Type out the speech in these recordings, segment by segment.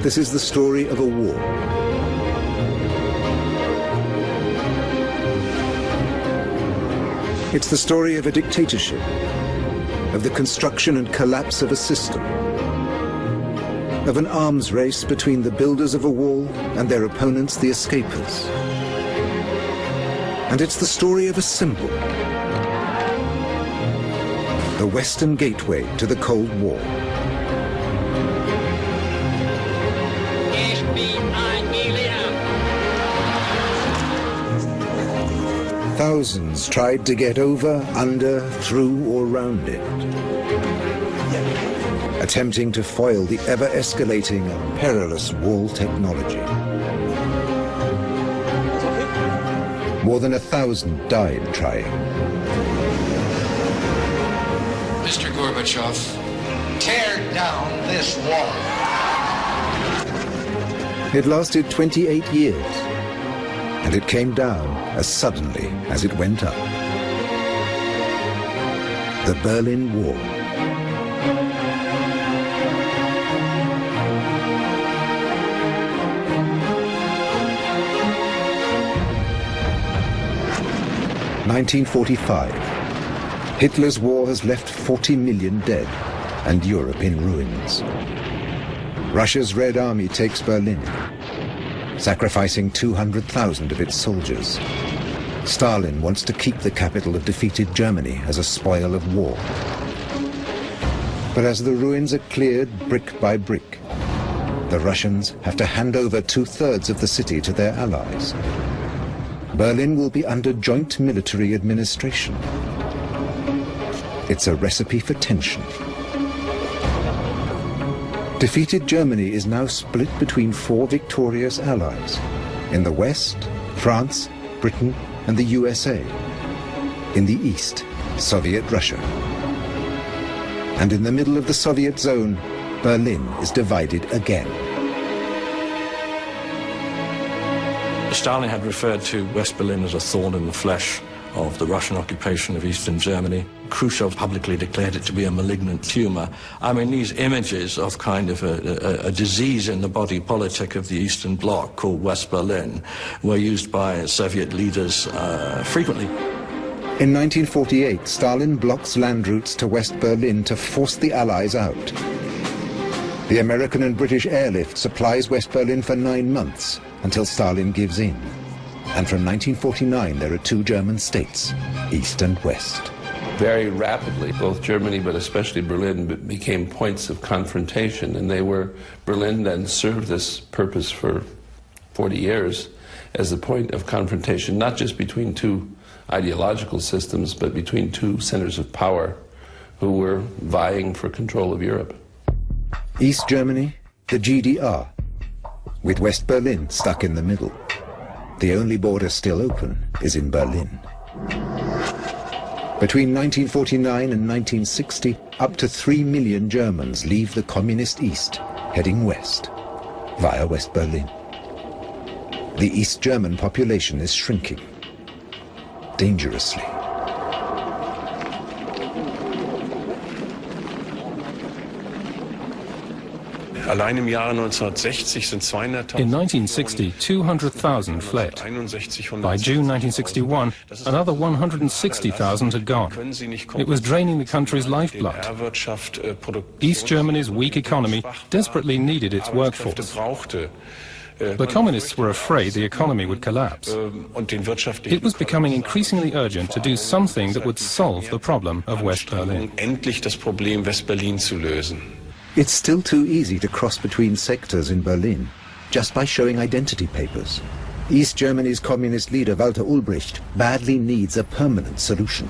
This is the story of a war. It's the story of a dictatorship, of the construction and collapse of a system, of an arms race between the builders of a wall and their opponents, the escapers. And it's the story of a symbol, the Western gateway to the Cold War. Thousands tried to get over, under, through or round it, attempting to foil the ever-escalating and perilous wall technology. More than 1,000 died trying. Mr. Gorbachev, tear down this wall. It lasted 28 years, and it came down as suddenly as it went up. The Berlin Wall. (1945). Hitler's war has left 40 million dead and Europe in ruins. Russia's Red Army takes Berlin, sacrificing 200,000 of its soldiers. Stalin wants to keep the capital of defeated Germany as a spoil of war. But as the ruins are cleared brick by brick, the Russians have to hand over 2/3 of the city to their allies. Berlin will be under joint military administration. It's a recipe for tension. Defeated Germany is now split between 4 victorious allies. In the West, France, Britain, and the USA. In the East, Soviet Russia. And in the middle of the Soviet zone, Berlin is divided again. Stalin had referred to West Berlin as a thorn in the flesh of the Russian occupation of Eastern Germany. Khrushchev publicly declared it to be a malignant tumor. I mean, these images of kind of a disease in the body politic of the Eastern Bloc called West Berlin were used by Soviet leaders frequently. In 1948, Stalin blocks land routes to West Berlin to force the Allies out. The American and British airlift supplies West Berlin for 9 months until Stalin gives in. And from 1949, there are 2 German states, East and West. Very rapidly, both Germany, but especially Berlin, became points of confrontation, and Berlin then served this purpose for 40 years as a point of confrontation, not just between 2 ideological systems, but between 2 centers of power who were vying for control of Europe. East Germany, the GDR, with West Berlin stuck in the middle. The only border still open is in Berlin. Between 1949 and 1960, up to 3 million Germans leave the communist East, heading west, via West Berlin. The East German population is shrinking, dangerously. In 1960, 200,000 fled. By June 1961, another 160,000 had gone. It was draining the country's lifeblood. East Germany's weak economy desperately needed its workforce. The communists were afraid the economy would collapse. It was becoming increasingly urgent to do something that would solve the problem of West Berlin. It's still too easy to cross between sectors in Berlin, just by showing identity papers. East Germany's communist leader Walter Ulbricht badly needs a permanent solution.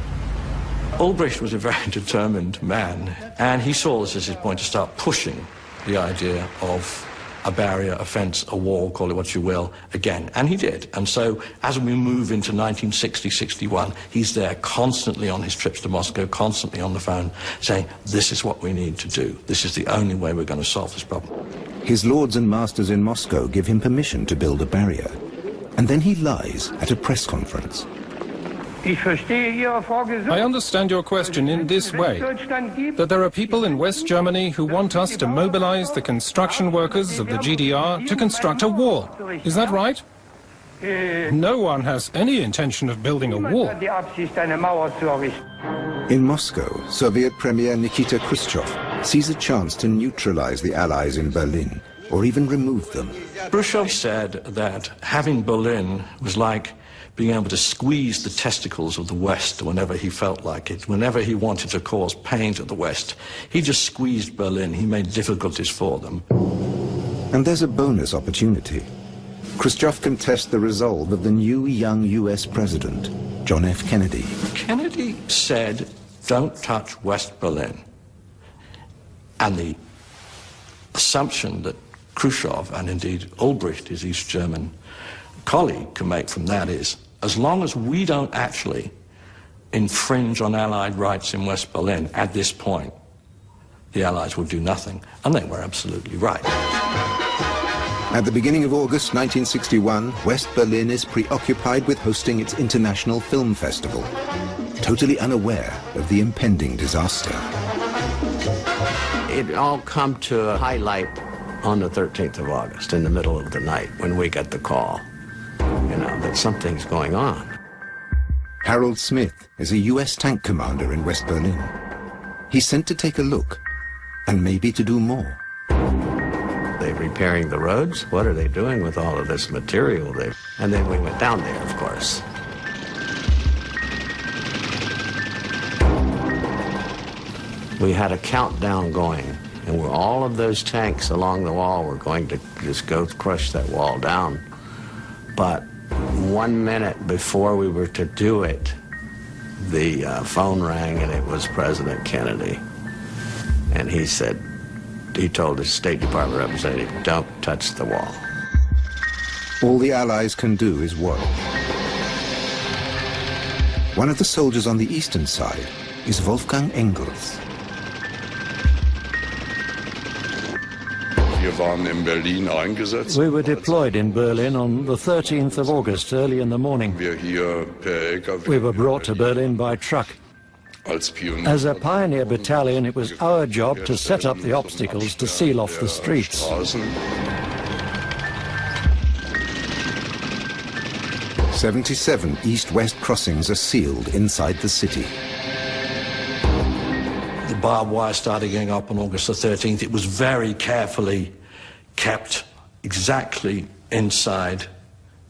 Ulbricht was a very determined man, and he saw this as his point to start pushing the idea of a barrier, a fence, a wall, call it what you will, again. And he did. And so as we move into 1960-61, he's there constantly on his trips to Moscow, constantly on the phone, saying, this is what we need to do. This is the only way we're going to solve this problem. His lords and masters in Moscow give him permission to build a barrier. And then he lies at a press conference. I understand your question in this way, that there are people in West Germany who want us to mobilize the construction workers of the GDR to construct a wall. Is that right? No one has any intention of building a wall. In Moscow, Soviet Premier Nikita Khrushchev sees a chance to neutralize the Allies in Berlin, or even remove them. Khrushchev said that having Berlin was like being able to squeeze the testicles of the West whenever he felt like it. Whenever he wanted to cause pain to the West, he just squeezed Berlin. He made difficulties for them. And there's a bonus opportunity. Khrushchev can test the resolve of the new young US president, John F. Kennedy. Kennedy said, don't touch West Berlin. And the assumption that Khrushchev, and indeed Ulbricht, his East German colleague, can make from that is, as long as we don't actually infringe on Allied rights in West Berlin at this point, the Allies will do nothing. And they were absolutely right. At the beginning of August 1961, West Berlin is preoccupied with hosting its International Film Festival, totally unaware of the impending disaster. It all come to a highlight on the 13th of August, in the middle of the night, when we got the call, that something's going on. Harold Smith is a US tank commander in West Berlin. He's sent to take a look, and maybe to do more. They're repairing the roads? What are they doing with all of this material? And then we went down there, of course. We had a countdown going, and where all of those tanks along the wall were going to just go crush that wall down. But 1 minute before we were to do it, the phone rang, and it was President Kennedy. And he said, he told the State Department representative, don't touch the wall. All the Allies can do is watch. One of the soldiers on the eastern side is Wolfgang Engels. We were deployed in Berlin on the 13th of August, early in the morning. We were brought to Berlin by truck. As a pioneer battalion, it was our job to set up the obstacles to seal off the streets. 77 east-west crossings are sealed inside the city. The barbed wire started going up on August the 13th. It was very carefully kept exactly inside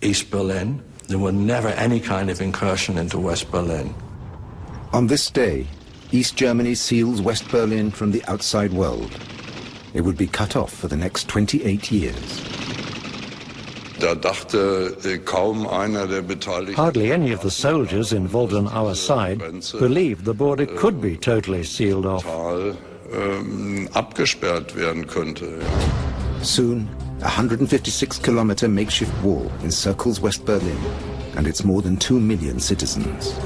East Berlin. There were never any kind of incursion into West Berlin. On this day, East Germany seals West Berlin from the outside world. It would be cut off for the next 28 years. Hardly any of the soldiers involved on our side believed the border could be totally sealed off. Soon, a 156-kilometer makeshift wall encircles West Berlin and its more than 2 million citizens.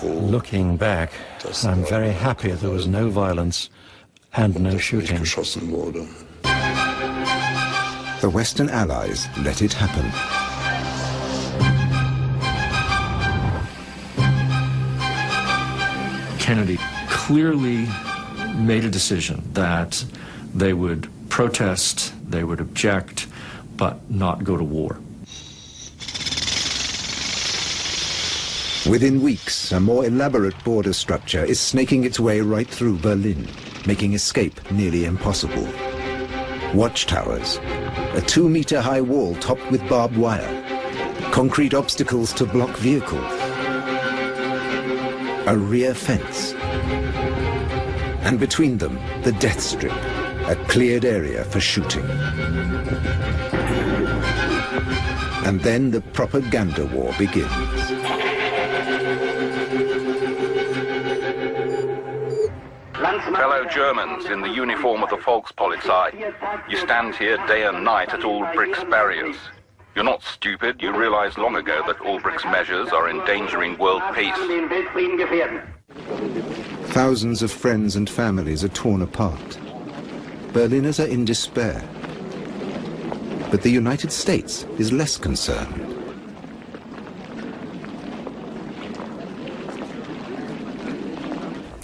Looking back, I'm very happy there was no violence and no shooting. The Western Allies let it happen. Kennedy clearly made a decision that they would protest, they would object, but not go to war. Within weeks, a more elaborate border structure is snaking its way right through Berlin, making escape nearly impossible. Watchtowers, a 2-meter-high wall topped with barbed wire, concrete obstacles to block vehicles, a rear fence, and between them, the death strip, a cleared area for shooting. And then the propaganda war begins. Fellow Germans in the uniform of the Volkspolizei, you stand here day and night at Ulbricht's barriers. You're not stupid. You realized long ago that Ulbricht's measures are endangering world peace. Thousands of friends and families are torn apart. Berliners are in despair. But the United States is less concerned.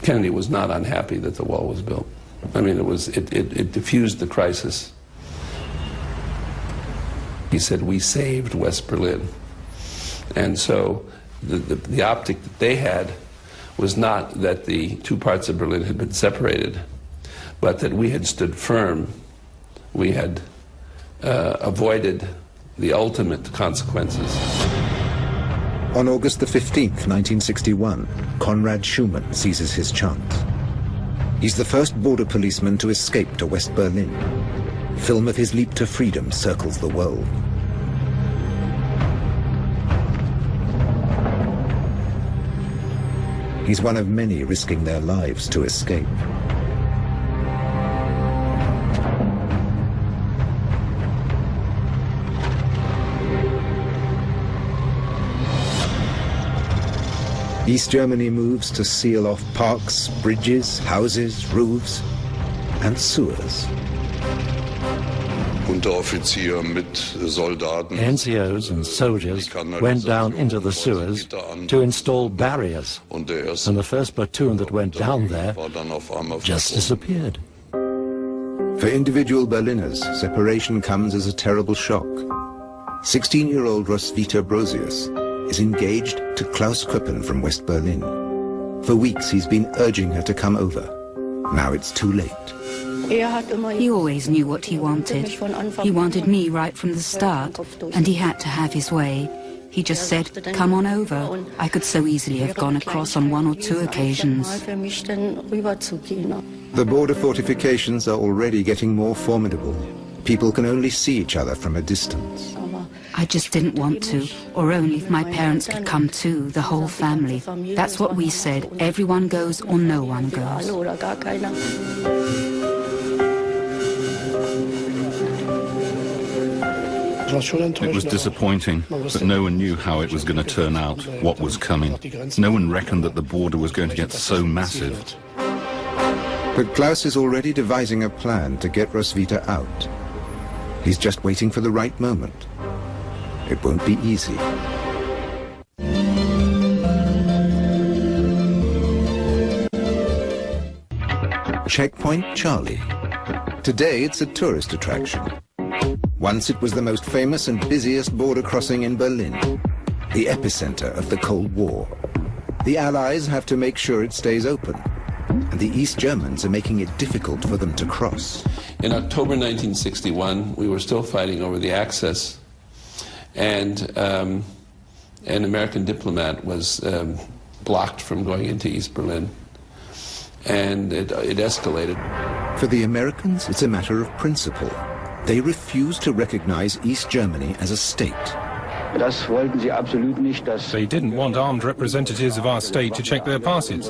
Kennedy was not unhappy that the wall was built. I mean, it diffused the crisis. He said, we saved West Berlin. And so the optic that they had was not that the two parts of Berlin had been separated, but that we had stood firm. We had avoided the ultimate consequences. On August the 15th, 1961, Konrad Schumann seizes his chance. He's the first border policeman to escape to West Berlin. Film of his leap to freedom circles the world. He's one of many risking their lives to escape. East Germany moves to seal off parks, bridges, houses, roofs, and sewers. NCOs and soldiers went down into the sewers to install barriers, and the first platoon that went down there just disappeared. For individual Berliners, separation comes as a terrible shock. 16-year-old Roswitha Brosius is engaged to Klaus Köppen from West Berlin. For weeks he's been urging her to come over. Now it's too late. He always knew what he wanted. He wanted me right from the start, and he had to have his way. He just said, come on over. I could so easily have gone across on one or two occasions. The border fortifications are already getting more formidable. People can only see each other from a distance. I just didn't want to, or only if my parents could come too, the whole family. That's what we said, everyone goes or no one goes. It was disappointing, but no one knew how it was going to turn out, what was coming. No one reckoned that the border was going to get so massive. But Klaus is already devising a plan to get Roswitha out. He's just waiting for the right moment. It won't be easy. Checkpoint Charlie. Today it's a tourist attraction. Once it was the most famous and busiest border crossing in Berlin, the epicenter of the Cold War. The Allies have to make sure it stays open, and the East Germans are making it difficult for them to cross. In October 1961, we were still fighting over the access, and an American diplomat was blocked from going into East Berlin, and it escalated. For the Americans, it's a matter of principle. They refuse to recognize East Germany as a state. They didn't want armed representatives of our state to check their passes,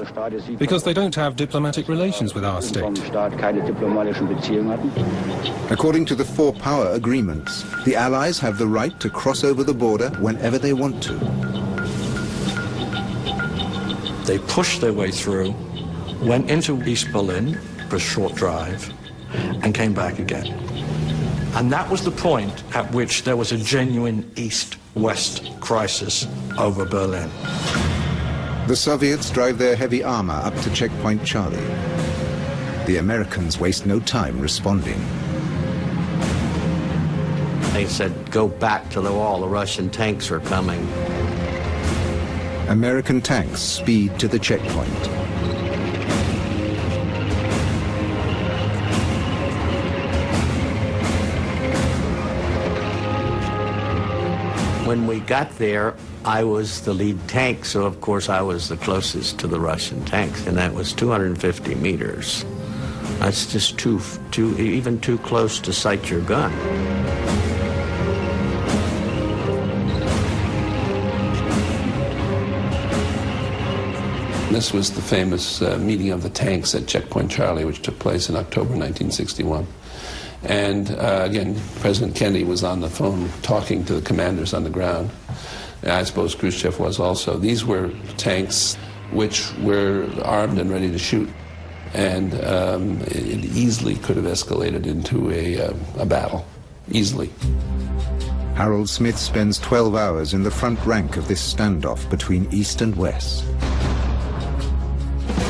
because they don't have diplomatic relations with our state. According to the Four Power Agreements, the Allies have the right to cross over the border whenever they want to. They pushed their way through, went into East Berlin for a short drive, and came back again. And that was the point at which there was a genuine East-West crisis over Berlin. The Soviets drive their heavy armor up to Checkpoint Charlie. The Americans waste no time responding. They said, go back to the wall, the Russian tanks are coming. American tanks speed to the checkpoint. When we got there, I was the lead tank, so of course I was the closest to the Russian tanks, and that was 250 meters. That's just even too close to sight your gun. This was the famous meeting of the tanks at Checkpoint Charlie, which took place in October 1961. And again, President Kennedy was on the phone talking to the commanders on the ground. And I suppose Khrushchev was also. These were tanks which were armed and ready to shoot. And it easily could have escalated into a battle. easily. Harold Smith spends 12 hours in the front rank of this standoff between East and West.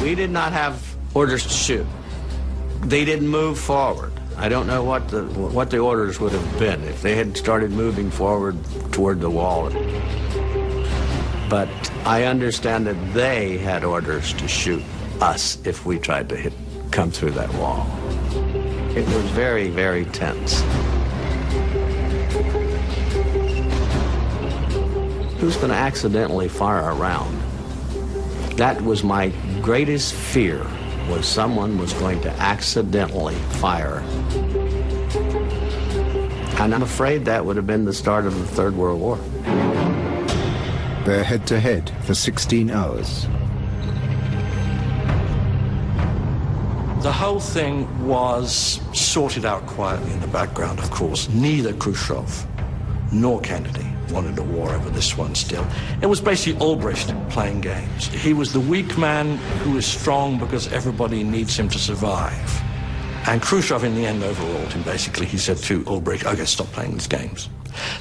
We did not have orders to shoot. They didn't move forward. I don't know what the orders would have been if they had started moving forward toward the wall. But I understand that they had orders to shoot us if we tried to come through that wall. It was very, very tense. Who's going to accidentally fire a round? That was my greatest fear, was someone was going to accidentally fire. And I'm afraid that would have been the start of the Third World War. They're head-to-head for 16 hours. The whole thing was sorted out quietly in the background, of course. Neither Khrushchev nor Kennedy wanted a war over this one still. It was basically Ulbricht playing games. He was the weak man who is strong because everybody needs him to survive. And Khrushchev in the end overruled him, basically. He said to Ulbricht, okay, stop playing these games.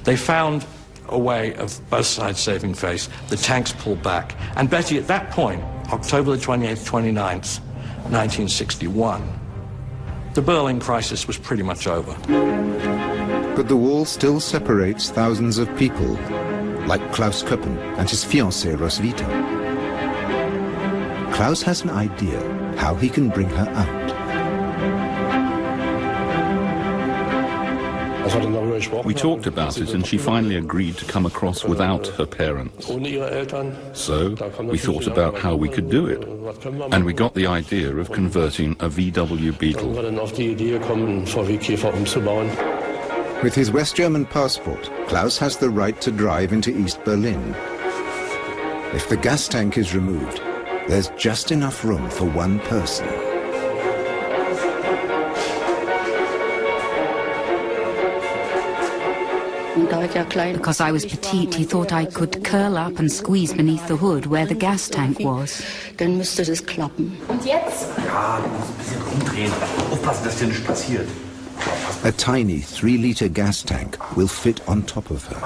They found a way of both sides saving face. The tanks pulled back. And Betty, at that point, October the 28th, 29th, 1961, the Berlin crisis was pretty much over. But the wall still separates thousands of people, like Klaus Köppen and his fiancée Roswitha. Klaus has an idea how he can bring her out. We talked about it, and she finally agreed to come across without her parents. So we thought about how we could do it, and we got the idea of converting a VW Beetle. With his West German passport, Klaus has the right to drive into East Berlin. If the gas tank is removed, there's just enough room for one person. Because I was petite, he thought I could curl up and squeeze beneath the hood where the gas tank was. Dann müsste das klappen. Und jetzt? Ja, du musst ein bisschen rumdrehen. Aufpassen, dass dir nichts passiert. A tiny 3-liter gas tank will fit on top of her.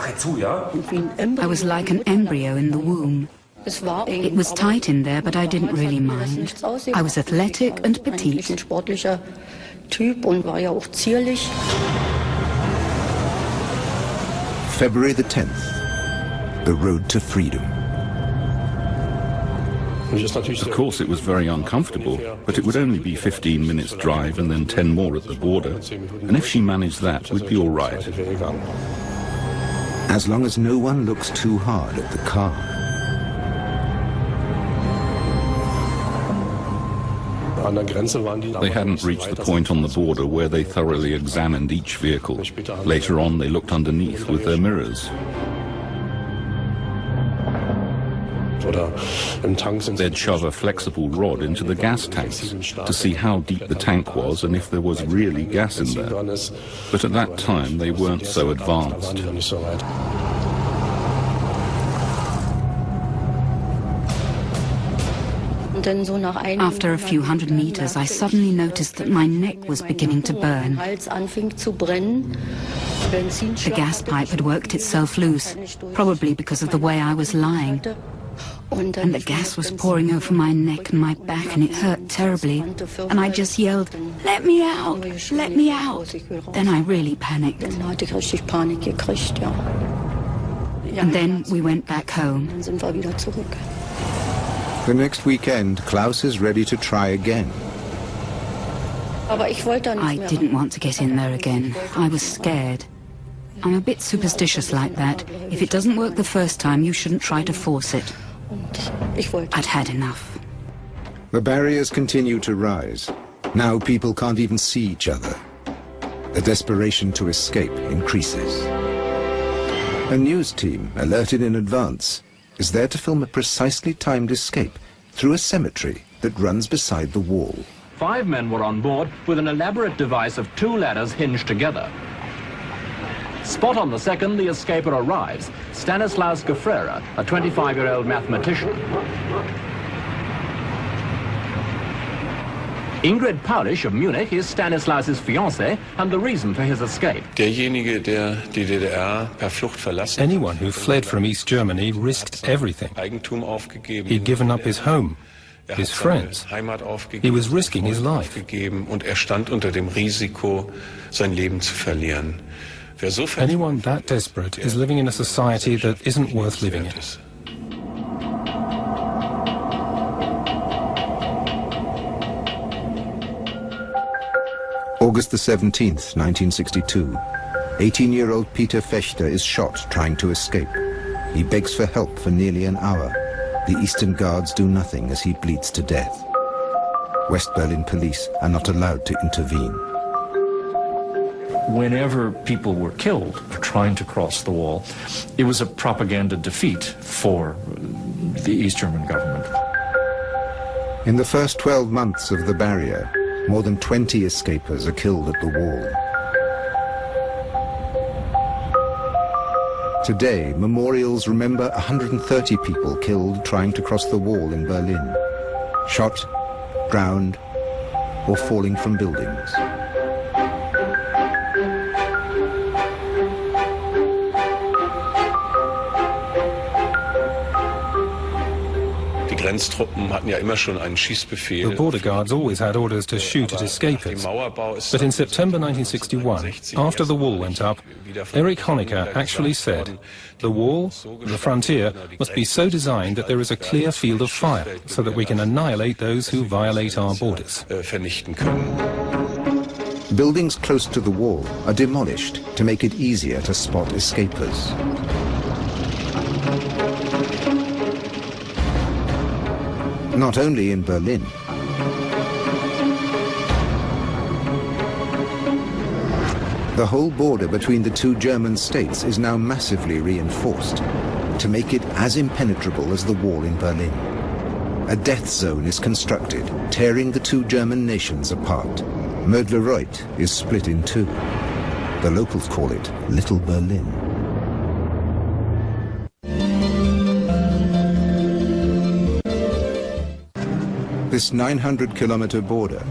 I was like an embryo in the womb. It was tight in there, but I didn't really mind. I was athletic and petite. Ein sportlicher Typ und war ja auch zierlich. February the 10th, the road to freedom. Of course, it was very uncomfortable, but it would only be 15 minutes drive and then 10 more at the border. And if she managed that, we'd be all right. As long as no one looks too hard at the car. They hadn't reached the point on the border where they thoroughly examined each vehicle. Later on, they looked underneath with their mirrors. They'd shove a flexible rod into the gas tanks to see how deep the tank was and if there was really gas in there. But at that time, they weren't so advanced. After a few hundred meters, I suddenly noticed that my neck was beginning to burn. The gas pipe had worked itself loose, probably because of the way I was lying. And the gas was pouring over my neck and my back, and it hurt terribly. And I just yelled, "Let me out! Let me out!" Then I really panicked. And then we went back home. The next weekend, Klaus is ready to try again. I didn't want to get in there again. I was scared. I'm a bit superstitious like that. If it doesn't work the first time, you shouldn't try to force it. I'd had enough. The barriers continue to rise. Now people can't even see each other. The desperation to escape increases. A news team, alerted in advance, is there to film a precisely timed escape through a cemetery that runs beside the wall. 5 men were on board with an elaborate device of 2 ladders hinged together. Spot on the second the escaper arrives, Stanislaus Gefrera, a 25-year-old mathematician. Ingrid Paulisch of Munich is Stanislaus's fiancée and the reason for his escape. Anyone who fled from East Germany risked everything. He'd given up his home, his friends. He was risking his life. Anyone that desperate is living in a society that isn't worth living in. August the 17th, 1962. 18-year-old Peter Fechter is shot trying to escape. He begs for help for nearly an hour. The Eastern Guards do nothing as he bleeds to death. West Berlin police are not allowed to intervene. Whenever people were killed trying to cross the wall, it was a propaganda defeat for the East German government. In the first 12 months of the barrier, more than 20 escapers are killed at the wall. Today, memorials remember 130 people killed trying to cross the wall in Berlin, shot, drowned, or falling from buildings. The border guards always had orders to shoot at escapers. But in September 1961, after the wall went up, Erich Honecker actually said, the wall, the frontier, must be so designed that there is a clear field of fire, so that we can annihilate those who violate our borders. Buildings close to the wall are demolished to make it easier to spot escapers. Not only in Berlin. The whole border between the two German states is now massively reinforced to make it as impenetrable as the wall in Berlin. A death zone is constructed, tearing the two German nations apart. Mödler-Reuth is split in two. The locals call it Little Berlin. This 900-kilometer border,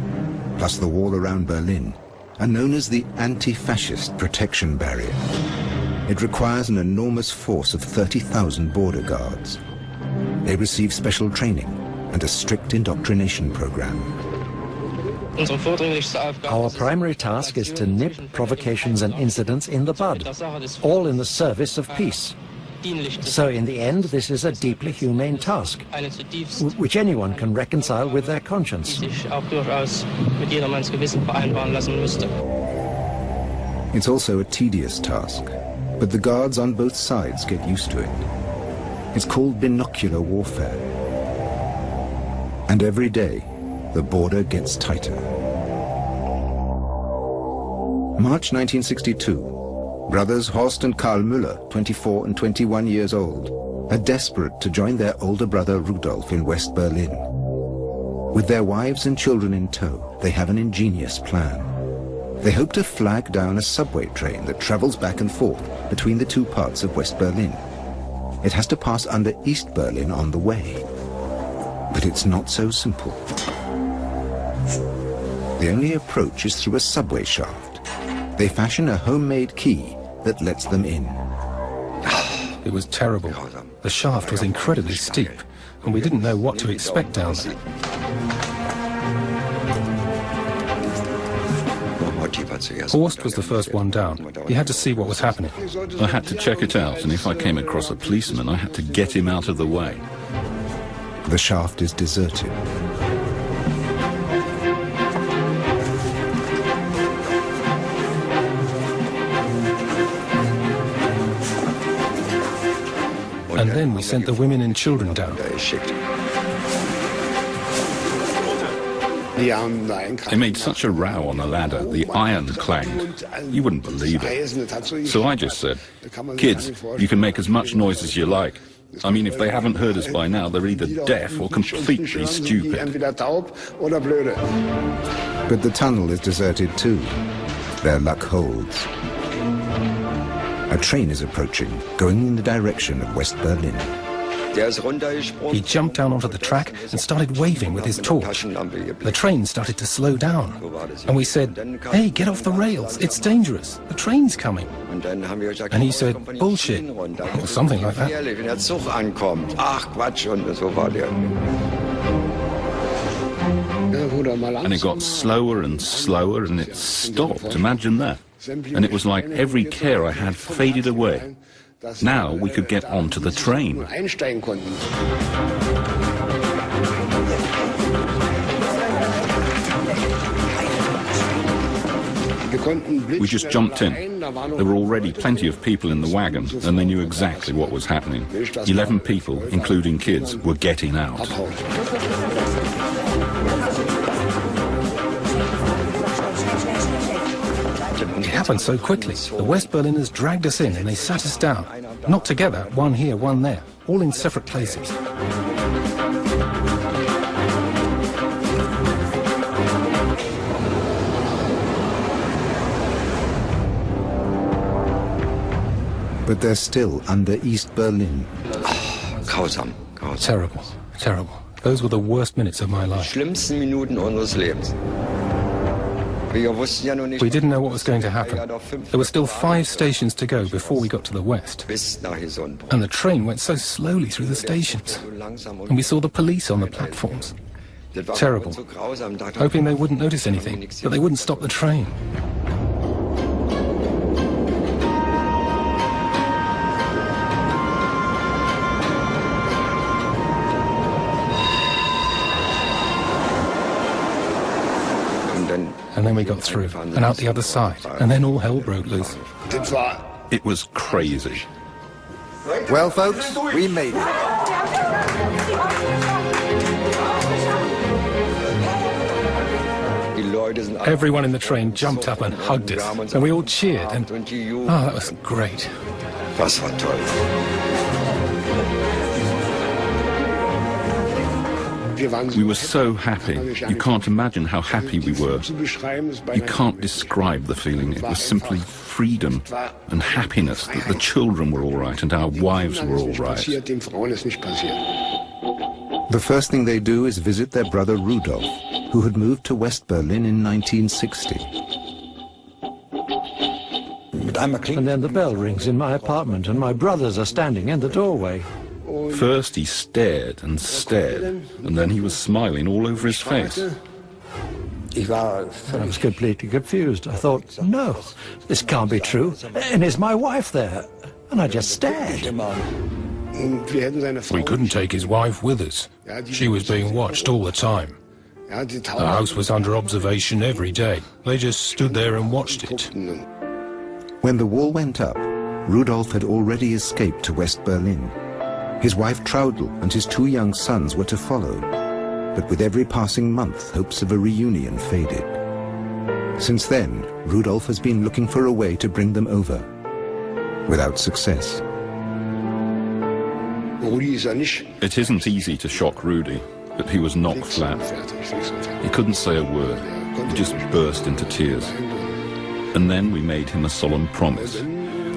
plus the wall around Berlin, are known as the anti-fascist protection barrier. It requires an enormous force of 30,000 border guards. They receive special training and a strict indoctrination program. Our primary task is to nip provocations and incidents in the bud, all in the service of peace. So in the end, this is a deeply humane task, which anyone can reconcile with their conscience. It's also a tedious task, but the guards on both sides get used to it. It's called binocular warfare. And every day, the border gets tighter. March 1962. Brothers Horst and Karl Müller, 24 and 21 years old, are desperate to join their older brother Rudolf in West Berlin. With their wives and children in tow, they have an ingenious plan. They hope to flag down a subway train that travels back and forth between the two parts of West Berlin. It has to pass under East Berlin on the way. But it's not so simple. The only approach is through a subway shaft. They fashion a homemade key that lets them in. It was terrible. The shaft was incredibly steep, and we didn't know what to expect down there. Horst was the first one down. He had to see what was happening. I had to check it out, and if I came across a policeman, I had to get him out of the way. The shaft is deserted. And then we sent the women and children down. They made such a row on the ladder, the iron clanged. You wouldn't believe it. So I just said, kids, you can make as much noise as you like. I mean, if they haven't heard us by now, they're either deaf or completely stupid. But the tunnel is deserted too. Their luck holds. A train is approaching, going in the direction of West Berlin. He jumped down onto the track and started waving with his torch. The train started to slow down. And we said, "Hey, get off the rails, it's dangerous, the train's coming." And he said, "Bullshit," or something like that. And it got slower and slower, and it stopped. Imagine that. And it was like every care I had faded away. Now we could get onto the train. We just jumped in. There were already plenty of people in the wagon, and they knew exactly what was happening. 11 people, including kids, were getting out. It happened so quickly. The West Berliners dragged us in and they sat us down. Not together, one here, one there, all in separate places. But they're still under East Berlin. Grausam. Terrible, terrible. Those were the worst minutes of my life. Schlimmsten Minuten unseres Lebens. We didn't know what was going to happen. There were still 5 stations to go before we got to the west. And the train went so slowly through the stations. And we saw the police on the platforms. Terrible. Hoping they wouldn't notice anything, that they wouldn't stop the train. And then we got through, and out the other side, and then all hell broke loose. It was crazy. Well, folks, we made it. Everyone in the train jumped up and hugged us, and we all cheered, and that was great. Das war toll. We were so happy. You can't imagine how happy we were. You can't describe the feeling. It was simply freedom and happiness that the children were all right and our wives were all right. The first thing they do is visit their brother Rudolf, who had moved to West Berlin in 1960. And then the bell rings in my apartment and my brothers are standing in the doorway. First he stared and stared, and then he was smiling all over his face. I was completely confused. I thought, no, this can't be true. And is my wife there? And I just stared. We couldn't take his wife with us. She was being watched all the time. The house was under observation every day. They just stood there and watched it. When the wall went up, Rudolf had already escaped to West Berlin. His wife Traudl and his 2 young sons were to follow, but with every passing month, hopes of a reunion faded. Since then, Rudolf has been looking for a way to bring them over, without success. It isn't easy to shock Rudy, but he was knocked flat. He couldn't say a word. He just burst into tears. And then we made him a solemn promise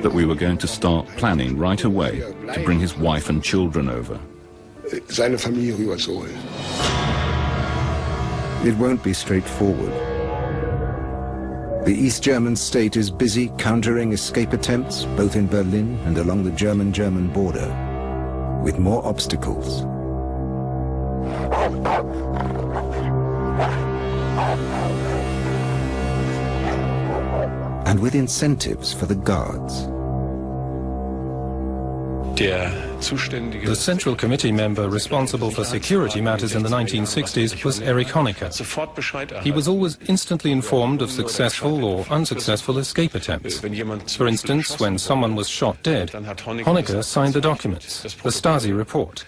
that we were going to start planning right away to bring his wife and children over. It won't be straightforward. The East German state is busy countering escape attempts, both in Berlin and along the German-German border, with more obstacles. And with incentives for the guards. The Central Committee member responsible for security matters in the 1960s was Erich Honecker. He was always instantly informed of successful or unsuccessful escape attempts. For instance, when someone was shot dead, Honecker signed the documents, the Stasi report.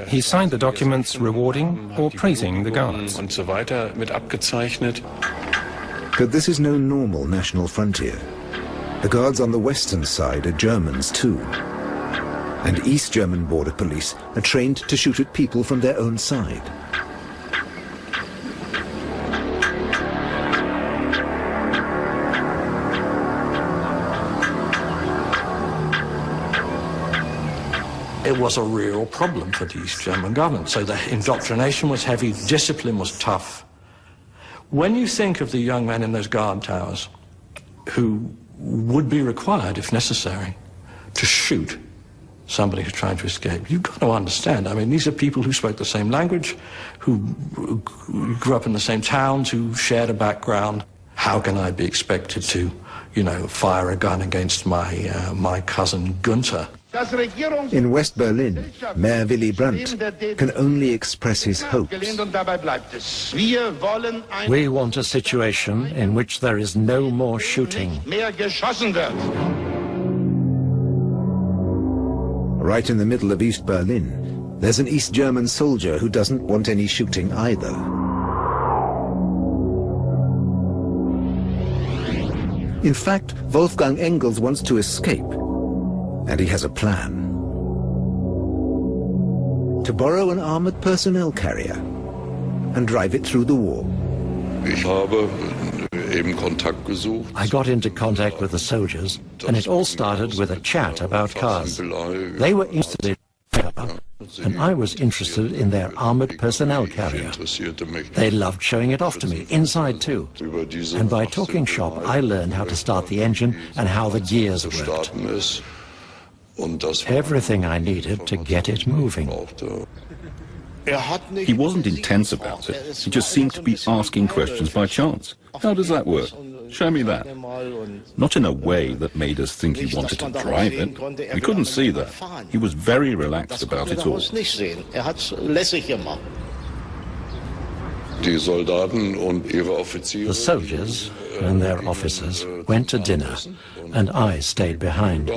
He signed the documents rewarding or praising the guards. But this is no normal national frontier. The guards on the western side are Germans too. And East German border police are trained to shoot at people from their own side. it was a real problem for the East German government. So the indoctrination was heavy, discipline was tough. When you think of the young men in those guard towers who would be required, if necessary, to shoot somebody who's trying to escape, you've got to understand, I mean, these are people who spoke the same language, who grew up in the same towns, who shared a background. How can I be expected to, you know, fire a gun against my cousin Gunther? In West Berlin, Mayor Willy Brandt can only express his hopes. We want a situation in which there is no more shooting. Right in the middle of East Berlin, there's an East German soldier who doesn't want any shooting either. In fact, Wolfgang Engels wants to escape, and he has a plan. To borrow an armored personnel carrier and drive it through the wall. I got into contact with the soldiers, and it all started with a chat about cars. They were interested in cars, and I was interested in their armored personnel carrier. They loved showing it off to me, inside too. And by talking shop, I learned how to start the engine and how the gears worked. Everything I needed to get it moving. He wasn't intense about it. He just seemed to be asking questions by chance. How does that work? Show me that. Not in a way that made us think he wanted to drive it. We couldn't see that. He was very relaxed about it all. The soldiers and their officers went to dinner, and I stayed behind.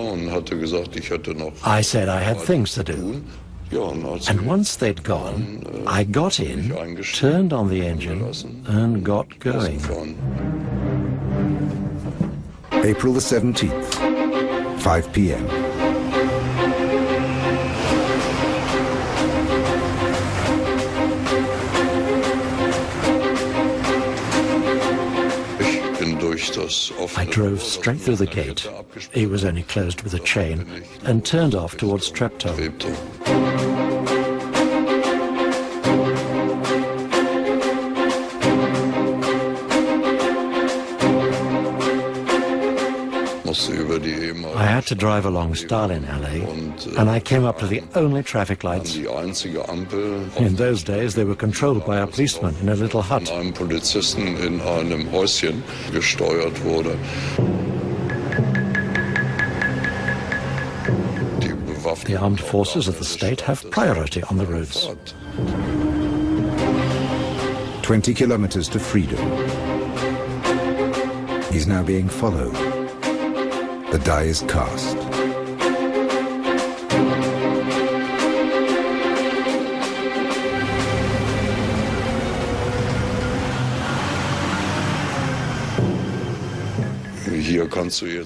I said I had things to do. And once they'd gone, I got in, turned on the engine, and got going. April the 17th, 5 p.m. I drove straight through the gate. It was only closed with a chain, and turned off towards Treptow. I had to drive along Stalin Alley, and I came up to the only traffic lights. In those days, they were controlled by a policeman in a little hut. The armed forces of the state have priority on the roads. 20 kilometers to freedom. He's now being followed. The die is cast.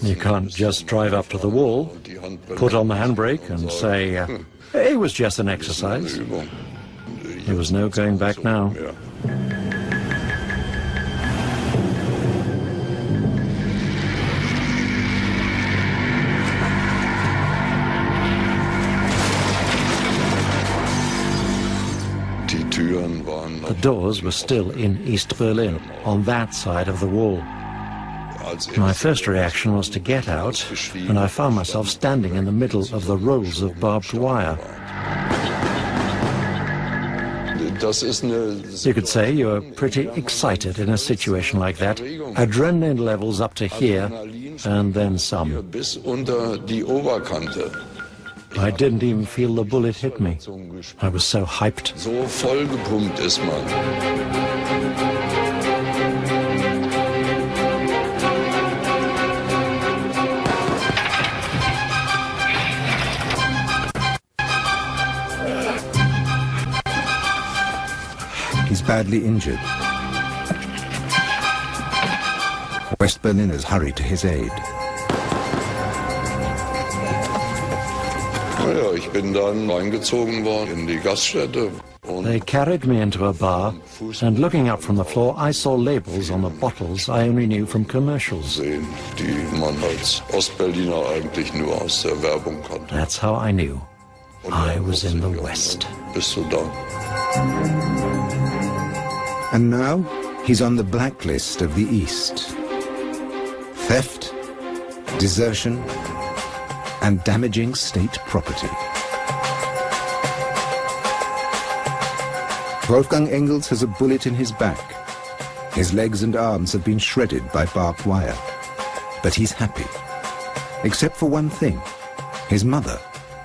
You can't just drive up to the wall, put on the handbrake and say, it was just an exercise. There was no going back now. The doors were still in East Berlin, on that side of the wall. My first reaction was to get out, and I found myself standing in the middle of the rolls of barbed wire. You could say you were pretty excited in a situation like that. Adrenaline levels up to here, and then some. I didn't even feel the bullet hit me. I was so hyped. He's badly injured. West Berliners hurry to his aid. They carried me into a bar, and looking up from the floor, I saw labels on the bottles I only knew from commercials. That's how I knew. I was in the West. And now he's on the blacklist of the East. Theft, desertion, and damaging state property. Wolfgang Engels has a bullet in his back. His legs and arms have been shredded by barbed wire. But he's happy. Except for one thing. His mother,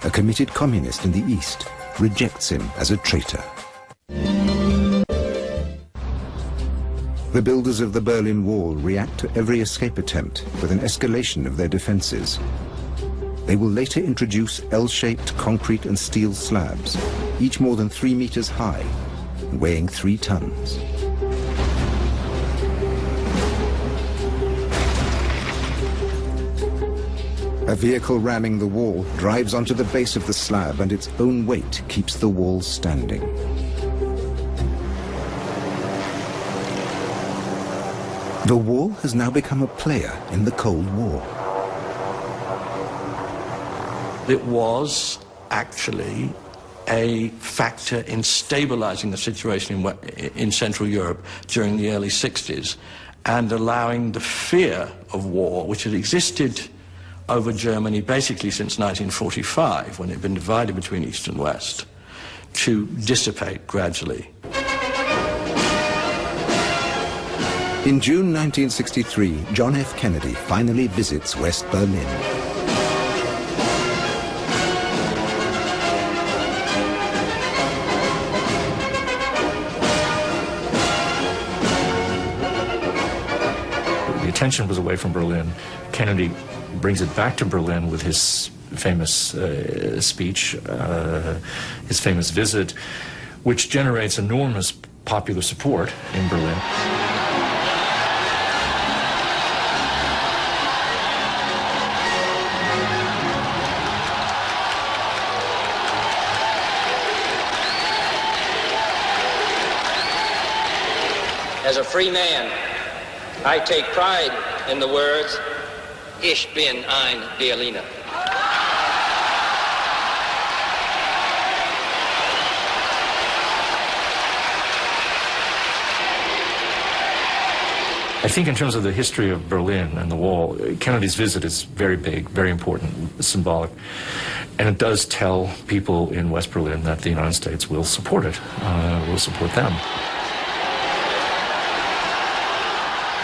a committed communist in the East, rejects him as a traitor. The builders of the Berlin Wall react to every escape attempt with an escalation of their defenses. They will later introduce L-shaped concrete and steel slabs, each more than 3 meters high, weighing 3 tons. A vehicle ramming the wall drives onto the base of the slab, and its own weight keeps the wall standing. The wall has now become a player in the Cold War. It was actually a factor in stabilizing the situation in Central Europe during the early 60s and allowing the fear of war, which had existed over Germany basically since 1945, when it had been divided between East and West, to dissipate gradually. In June 1963, John F. Kennedy finally visits West Berlin. The attention was away from Berlin. Kennedy brings it back to Berlin with his famous speech, his famous visit, which generates enormous popular support in Berlin. As a free man, I take pride in the words, Ich bin ein Berliner. I think in terms of the history of Berlin and the wall, Kennedy's visit is very big, very important, symbolic. And it does tell people in West Berlin that the United States will support it, will support them.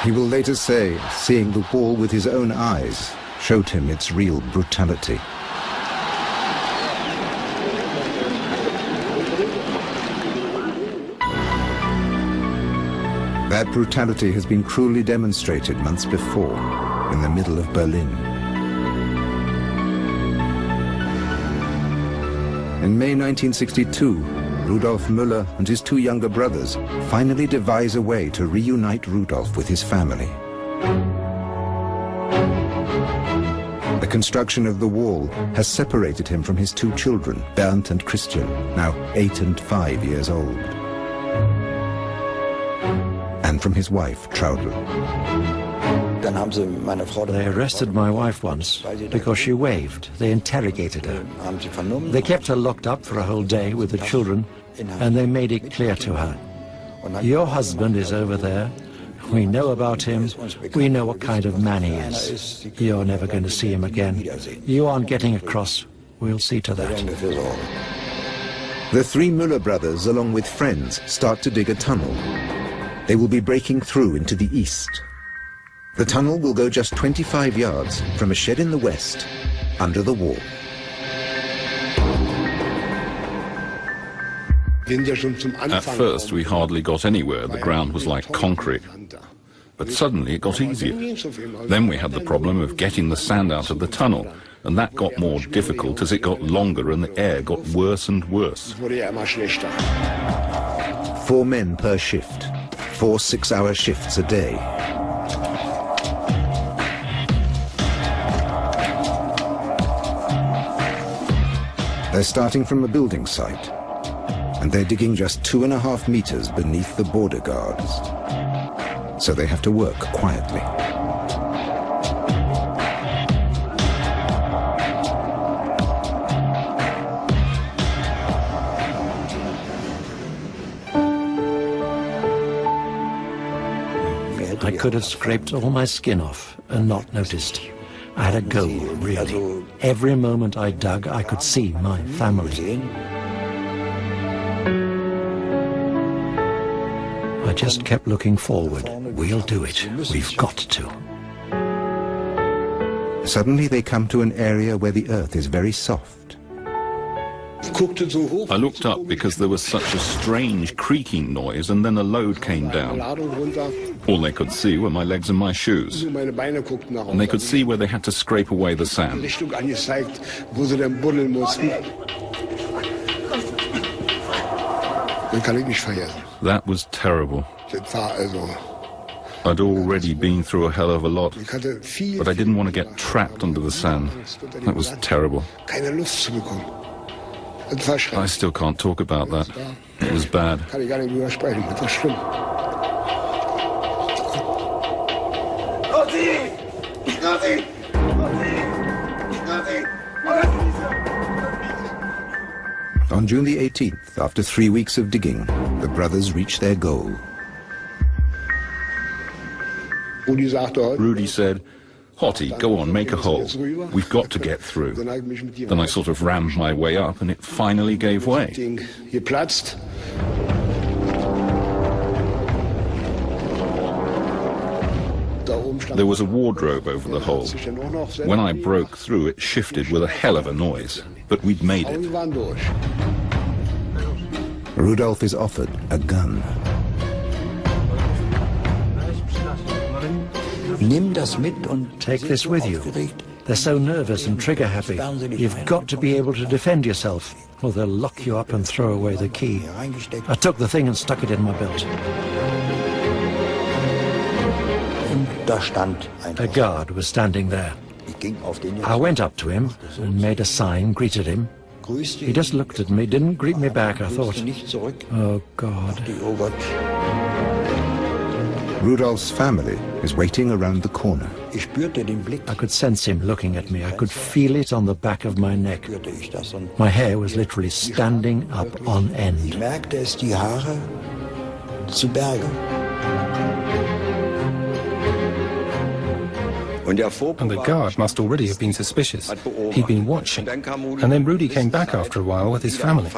He will later say, seeing the wall with his own eyes showed him its real brutality. That brutality has been cruelly demonstrated months before, in the middle of Berlin. In May 1962, Rudolf Müller and his 2 younger brothers finally devise a way to reunite Rudolf with his family. The construction of the wall has separated him from his 2 children, Bernd and Christian, now 8 and 5 years old, and from his wife, Traudl. They arrested my wife once because she waved. They interrogated her. They kept her locked up for a whole day with the children, and they made it clear to her, your husband is over there. We know about him. We know what kind of man he is. You're never going to see him again. You aren't getting across. We'll see to that. The 3 Müller brothers, along with friends, start to dig a tunnel. They will be breaking through into the east. The tunnel will go just 25 yards from a shed in the west, under the wall. At first, we hardly got anywhere. The ground was like concrete. But suddenly it got easier. Then we had the problem of getting the sand out of the tunnel, and that got more difficult as it got longer and the air got worse and worse. 4 men per shift, 4 6-hour shifts a day. They're starting from a building site, and they're digging just 2.5 meters beneath the border guards. So they have to work quietly. I could have scraped all my skin off and not noticed. I had a goal, really. Every moment I dug, I could see my family. I just kept looking forward. We'll do it. We've got to. Suddenly they come to an area where the earth is very soft. I looked up because there was such a strange creaking noise, and then a load came down. All they could see were my legs and my shoes. And they could see where they had to scrape away the sand. That was terrible. I'd already been through a hell of a lot, but I didn't want to get trapped under the sand. That was terrible. I still can't talk about that. It was bad. On June the 18th, after 3 weeks of digging, the brothers reached their goal. Rudy said, "Hottie, go on, make a hole. We've got to get through." Then I sort of rammed my way up and it finally gave way. There was a wardrobe over the hole. When I broke through, it shifted with a hell of a noise, but we'd made it. Rudolf is offered a gun. Take this with you. They're so nervous and trigger-happy. You've got to be able to defend yourself, or they'll lock you up and throw away the key. I took the thing and stuck it in my belt. A guard was standing there. I went up to him and made a sign, greeted him. He just looked at me, didn't greet me back. I thought, oh God. Rudolf's family is waiting around the corner. I could sense him looking at me. I could feel it on the back of my neck. My hair was literally standing up on end. And the guard must already have been suspicious. He'd been watching. And then Rudy came back after a while with his family.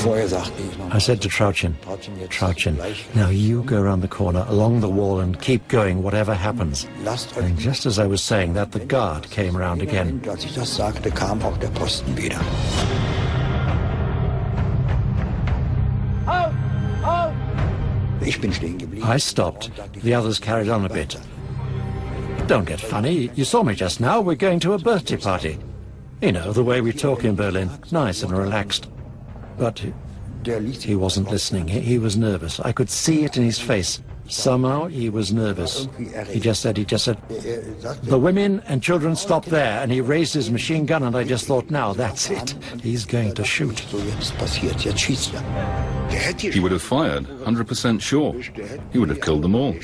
I said to Trauchen, now you go around the corner, along the wall, and keep going, whatever happens. And just as I was saying that, the guard came around again. I stopped. The others carried on a bit. Don't get funny. You saw me just now. We're going to a birthday party. You know, the way we talk in Berlin. Nice and relaxed. But he wasn't listening. He was nervous. I could see it in his face. Somehow he was nervous. He just said, the women and children stop there. And he raised his machine gun, and I just thought, now that's it. He's going to shoot. He would have fired, 100% sure. He would have killed them all.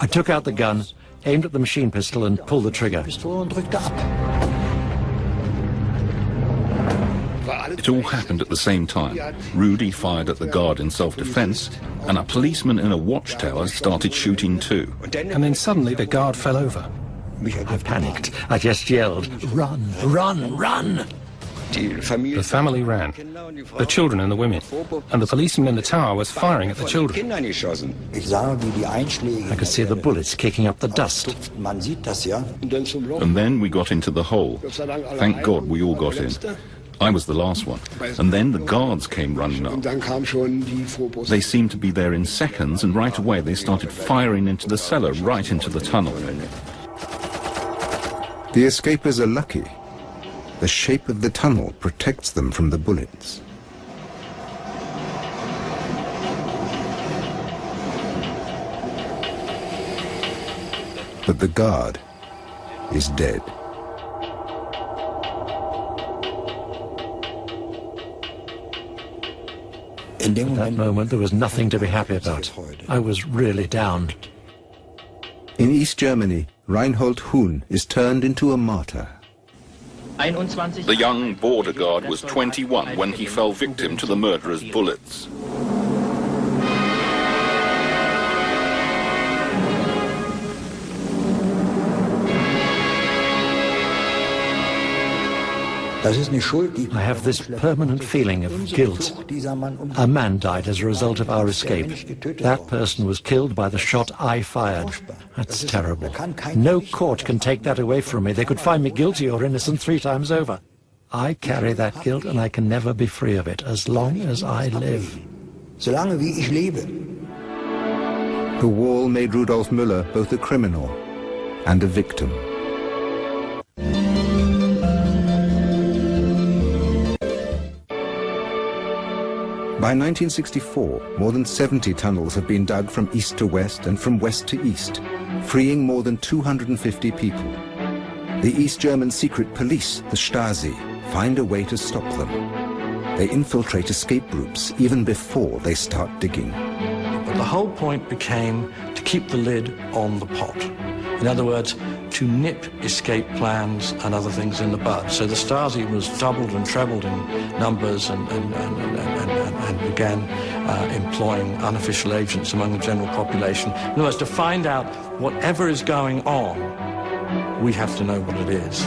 I took out the gun, aimed at the machine pistol, and pulled the trigger. It all happened at the same time. Rudy fired at the guard in self-defense, and a policeman in a watchtower started shooting too. And then suddenly the guard fell over. I panicked. I just yelled, run, run, run! The family ran, the children and the women, and the policeman in the tower was firing at the children. I could see the bullets kicking up the dust. And then we got into the hole. Thank God we all got in. I was the last one. And then the guards came running up. They seemed to be there in seconds, and right away they started firing into the cellar, right into the tunnel. The escapers are lucky. The shape of the tunnel protects them from the bullets. But the guard is dead. At that moment, there was nothing to be happy about. I was really down. In East Germany, Reinhold Huhn is turned into a martyr. The young border guard was 21 when he fell victim to the murderer's bullets. I have this permanent feeling of guilt. A man died as a result of our escape. That person was killed by the shot I fired. That's terrible. No court can take that away from me. They could find me guilty or innocent 3 times over. I carry that guilt and I can never be free of it as long as I live. The wall made Rudolf Müller both a criminal and a victim. By 1964, more than 70 tunnels have been dug from east to west and from west to east, freeing more than 250 people. The East German secret police, the Stasi, find a way to stop them. They infiltrate escape routes even before they start digging. But the whole point became to keep the lid on the pot. In other words, to nip escape plans and other things in the bud. So the Stasi was doubled and trebled in numbers and began employing unofficial agents among the general population. In other words, to find out whatever is going on, we have to know what it is.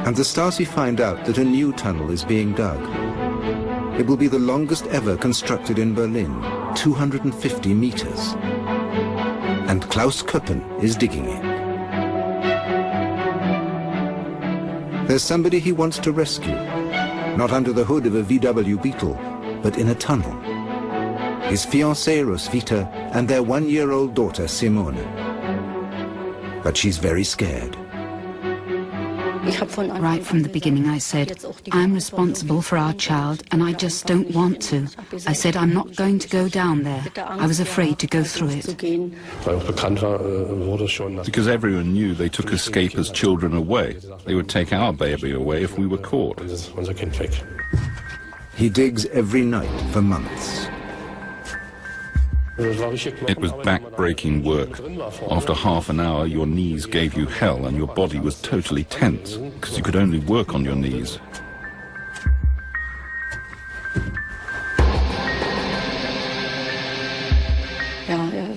And the Stasi find out that a new tunnel is being dug. It will be the longest ever constructed in Berlin, 250 meters. And Klaus Köppen is digging it. There's somebody he wants to rescue, not under the hood of a VW Beetle, but in a tunnel. His fiancée Roswitha and their 1-year-old daughter Simone. But she's very scared. Right from the beginning I said, I'm responsible for our child and I just don't want to. I said I'm not going to go down there. I was afraid to go through it. Because everyone knew they took escapers' children away. They would take our baby away if we were caught. He digs every night for months. It was back-breaking work. After half an hour, your knees gave you hell and your body was totally tense, because you could only work on your knees.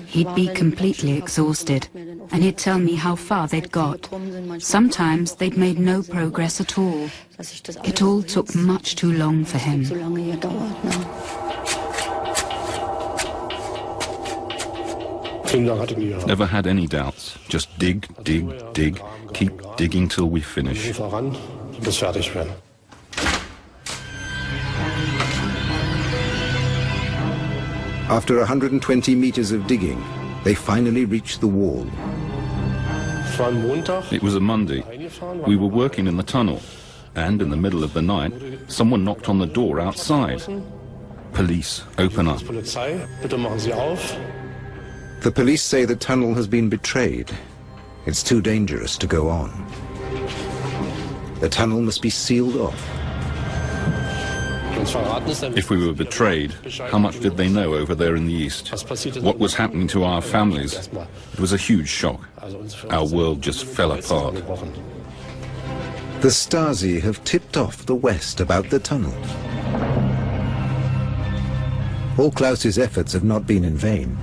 He'd be completely exhausted, and he'd tell me how far they'd got. Sometimes they'd made no progress at all. It all took much too long for him. Never had any doubts. Just dig, dig, dig. Keep digging till we finish. After 120 meters of digging, they finally reached the wall. It was a Monday. We were working in the tunnel, and in the middle of the night, someone knocked on the door outside. Police, open up. The police say the tunnel has been betrayed. It's too dangerous to go on. The tunnel must be sealed off. If we were betrayed, how much did they know over there in the east? What was happening to our families? It was a huge shock. Our world just fell apart. The Stasi have tipped off the West about the tunnel. All Klaus's efforts have not been in vain.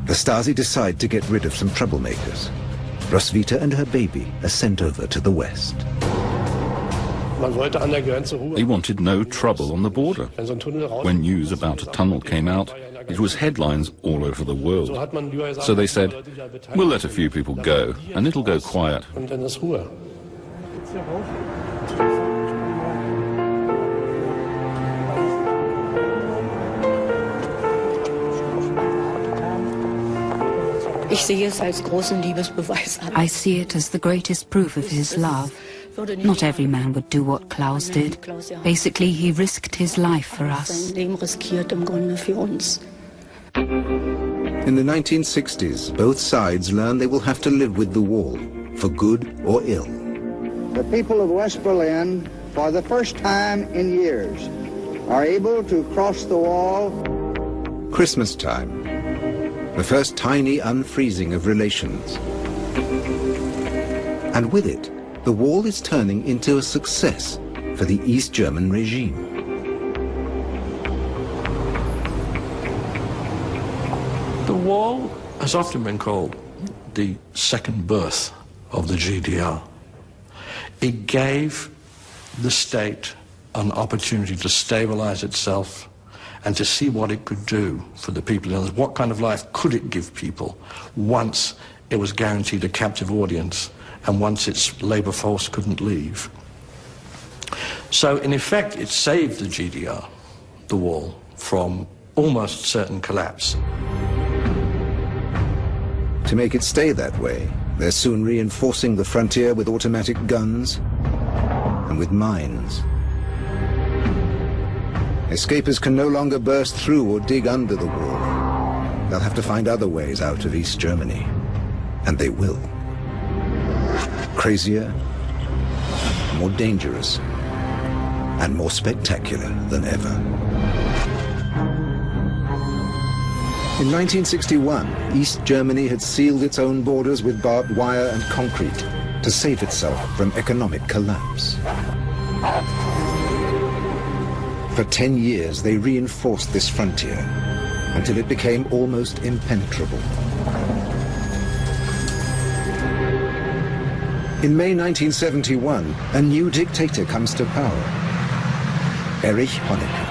The Stasi decide to get rid of some troublemakers. Roswitha and her baby are sent over to the West. They wanted no trouble on the border. When news about a tunnel came out, it was headlines all over the world. So they said, we'll let a few people go, and it'll go quiet. I see it as the greatest proof of his love. Not every man would do what Klaus did. Basically, he risked his life for us. In the 1960s, both sides learn they will have to live with the wall, for good or ill. The people of West Berlin, for the first time in years, are able to cross the wall. Christmas time. The first tiny unfreezing of relations. And with it, the wall is turning into a success for the East German regime. The wall has often been called the second birth of the GDR. It gave the state an opportunity to stabilize itself and to see what it could do for the people. What kind of life could it give people once it was guaranteed a captive audience and once its labor force couldn't leave? So in effect, it saved the GDR, the wall, from almost certain collapse. To make it stay that way, they're soon reinforcing the frontier with automatic guns and with mines. Escapers can no longer burst through or dig under the wall. They'll have to find other ways out of East Germany. And they will. Crazier, more dangerous, and more spectacular than ever. In 1961, East Germany had sealed its own borders with barbed wire and concrete to save itself from economic collapse. For 10 years, they reinforced this frontier until it became almost impenetrable. In May 1971, a new dictator comes to power, Erich Honecker.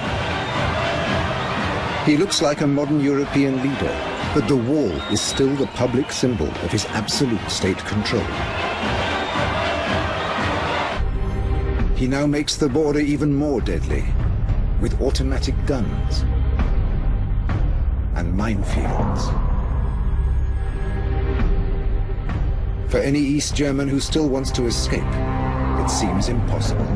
He looks like a modern European leader, but the wall is still the public symbol of his absolute state control. He now makes the border even more deadly, with automatic guns and minefields. For any East German who still wants to escape, it seems impossible.